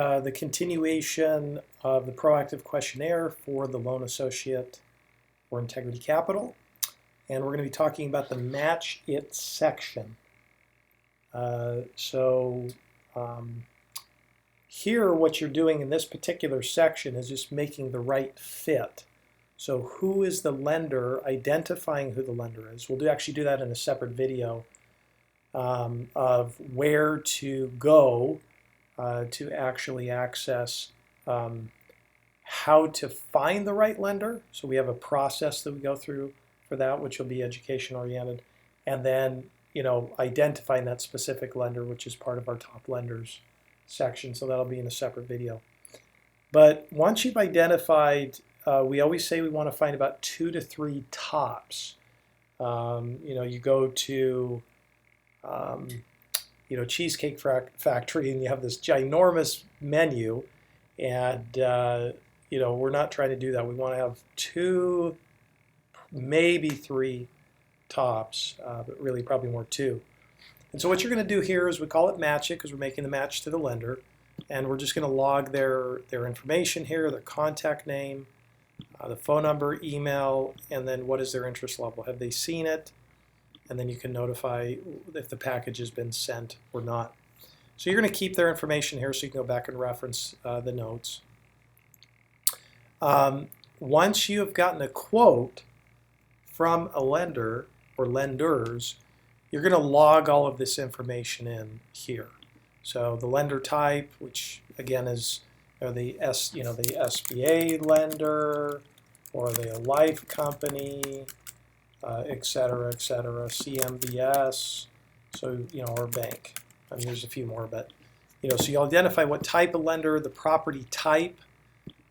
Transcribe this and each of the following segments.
The continuation of the proactive questionnaire for the loan associate for Integrity Capital. And we're going to be talking about the Match It section. Here what you're doing in this particular section is just making the right fit. So who is the lender, identifying who the lender is. We'll actually do that in a separate video of where to go to actually access how to find the right lender. So we have a process that we go through for that, which will be education oriented, and then identifying that specific lender, which is part of our top lenders section. So that'll be in a separate video. But once you've identified, we always say we want to find about 2 to 3 tops. You go to Cheesecake Factory and you have this ginormous menu, and we're not trying to do that. We want to have 2, maybe 3 tops, but really probably more 2. And so what you're going to do here is we call it match it because we're making the match to the lender, and we're just going to log their information here, their contact name, the phone number, email, and then what is their interest level. Have they seen it? And then you can notify if the package has been sent or not. So you're going to keep their information here so you can go back and reference the notes. Once you have gotten a quote from a lender or lenders, you're going to log all of this information in here. So the lender type, which again is the SBA lender, or the life company, et cetera, CMBS, so or bank. I mean, there's a few more, but so you identify what type of lender, the property type,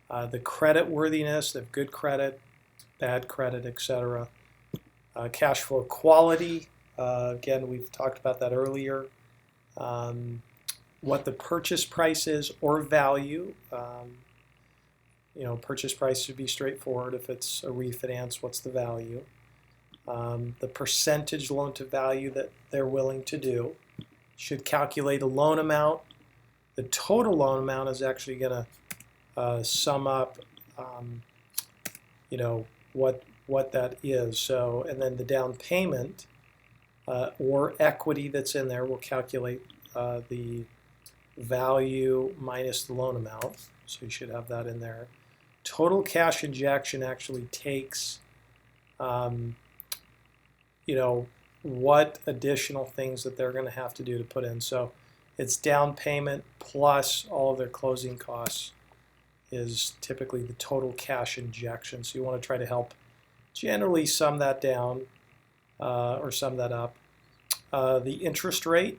the credit worthiness, the good credit, bad credit, et cetera. Cash flow quality, again, we've talked about that earlier. What the purchase price is or value. Purchase price should be straightforward. If it's a refinance, what's the value? The percentage loan to value that they're willing to do. Should calculate a loan amount. The total loan amount is actually going to sum up what that is. So, and then the down payment or equity that's in there will calculate the value minus the loan amount. So you should have that in there. Total cash injection actually takes what additional things that they're going to have to do to put in. So it's down payment plus all of their closing costs is typically the total cash injection. So you want to try to help generally sum that down or sum that up. The interest rate,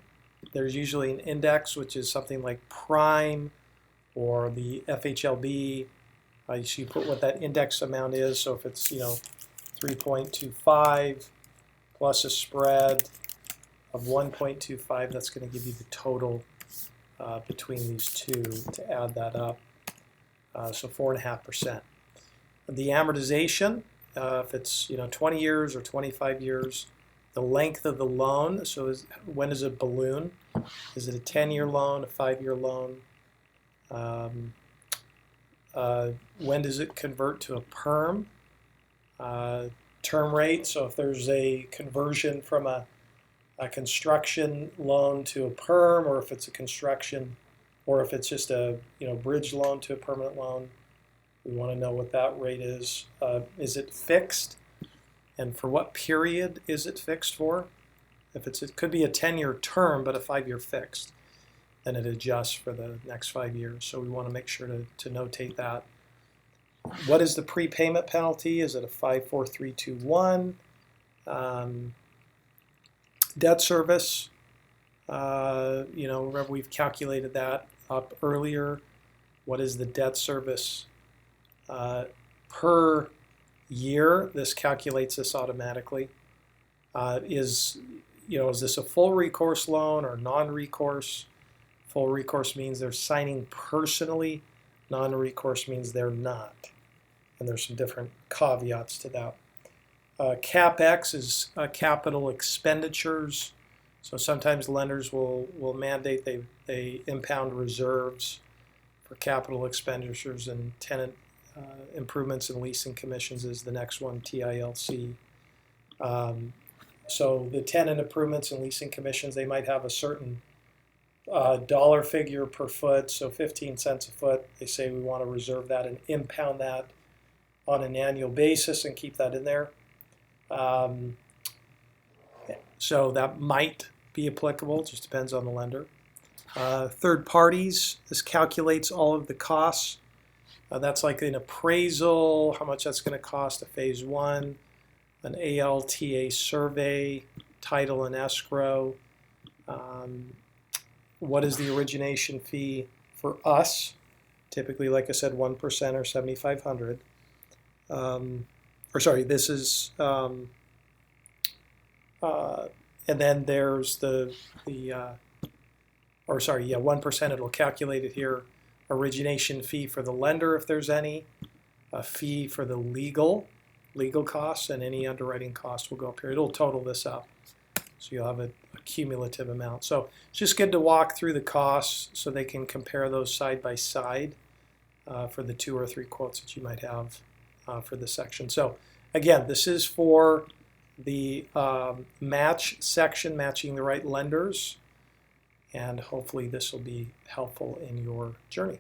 there's usually an index, which is something like prime or the FHLB. So you put what that index amount is. So if it's 3.25 plus a spread of 1.25, that's going to give you the total between these two to add that up. So 4.5%. The amortization, if it's 20 years or 25 years, the length of the loan. So when does it balloon? Is it a 10-year loan, a 5-year loan? When does it convert to a perm? Term rate, so if there's a conversion from a construction loan to a perm, or if it's a construction, or if it's just a bridge loan to a permanent loan, we want to know what that rate is. Is it fixed? And for what period is it fixed for? If it could be a 10-year term, but a 5-year fixed, then it adjusts for the next 5 years. So we want to make sure to notate that. What is the prepayment penalty? Is it a 5, 4, 3, 2, 1? Debt service, remember we've calculated that up earlier. What is the debt service per year? This calculates this automatically. Is this a full recourse loan or non-recourse? Full recourse means they're signing personally. Non-recourse means they're not. And there's some different caveats to that. CapEx is capital expenditures. So sometimes lenders will mandate they impound reserves for capital expenditures, and tenant improvements and leasing commissions is the next one, TILC. So the tenant improvements and leasing commissions, they might have a certain dollar figure per foot, so 15 cents a foot. They say we want to reserve that and impound that on an annual basis and keep that in there. So that might be applicable, just depends on the lender. Third parties, this calculates all of the costs. That's like an appraisal, how much that's going to cost a phase one, an ALTA survey, title and escrow. What is the origination fee for us? Typically, like I said, 1% or $7,500. Or sorry, this is, and then there's the 1%, it'll calculate it here. Origination fee for the lender, if there's any. A fee for the legal costs, and any underwriting costs will go up here. It'll total this up. So you'll have a cumulative amount. So it's just good to walk through the costs so they can compare those side by side for the 2 or 3 quotes that you might have for this section. So again, this is for the match section, matching the right lenders, and hopefully this will be helpful in your journey.